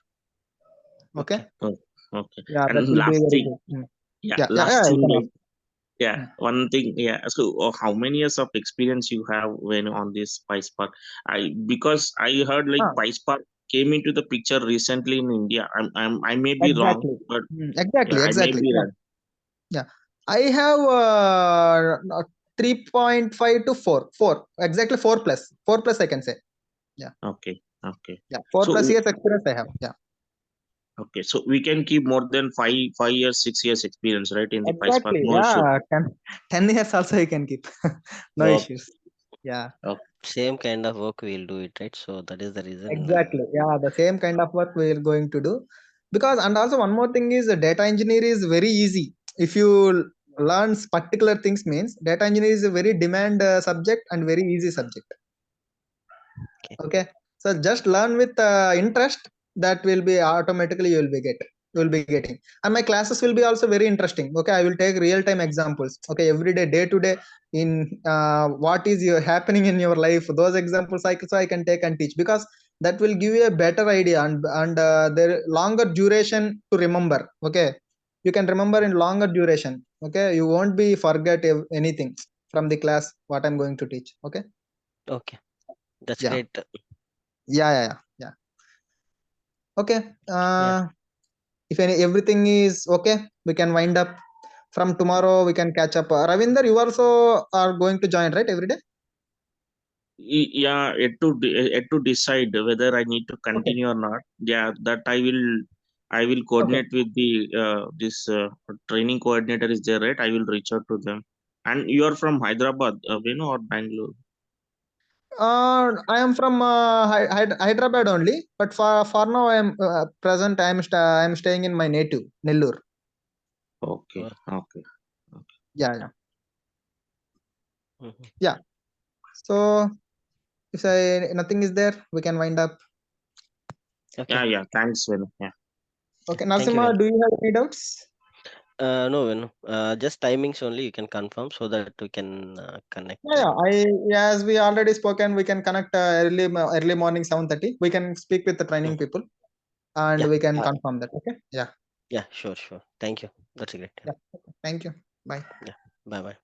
Okay. Okay. Yeah, that And will be last very thing, good. last You thing, can like, ask. one thing, so how many years of experience you have when on this PySpark? Because I heard like PySpark came into the picture recently in India. I may be wrong, Exactly. but Exactly. I may Exactly. be right. Yeah. I have 3.5 to 4. 4. Exactly 4 plus. 4 plus I can say. Yeah. Okay. Yeah. 4 plus So years experience I have. Yeah. okay, so we can keep more than 5 years, 6 years experience, right, in the PySpark? Exactly. No issue. Yeah. 10 years also you can keep. No Okay. issues. Yeah. Same kind of work we'll do it, right? So that is the reason. Exactly. Yeah. The same kind of work we are going to do. Because, and also one more thing is, data engineer is very easy. If you learns particular things means data engineering is a very demand subject and very easy subject. Okay, so just learn with interest, that will be automatically you will be getting, and my classes will be also very interesting. Okay, I will take real time examples. Okay, every day to day in what is happening in your life, those examples I can take and teach, because that will give you a better idea, and there longer duration to remember. Okay, you can remember in longer duration. Okay, you won't be forget anything from the class what I'm going to teach. Okay. Okay, that's Yeah. great. Yeah. Okay. Yeah. If everything is okay, we can wind up. From tomorrow, we can catch up. Ravinder, you also are going to join, right? Every day. Yeah, yet to decide whether I need to continue or not. Yeah, that I will coordinate with the this training coordinator is there, right? I will reach out to them. And you are from Hyderabad, or Bangalore? I am from Hyderabad only, but for now I am present. I am staying in my native Nellore. Okay, okay. Yeah. Mhm. Yeah. So if nothing is there, we can wind up. Okay. Yeah. Thanks, Venu. Yeah. Okay, Thank you, Narasimha, Venu. do you have any doubts? No, Venu. Just timings only you can confirm so that we can connect. As we already spoken, we can connect early morning 7:30. We can speak with the training people, and Yeah. we can confirm that. Okay. Yeah. Yeah, sure. Thank you. That's great. Yeah. Okay. Thank you. Bye. Yeah. Bye.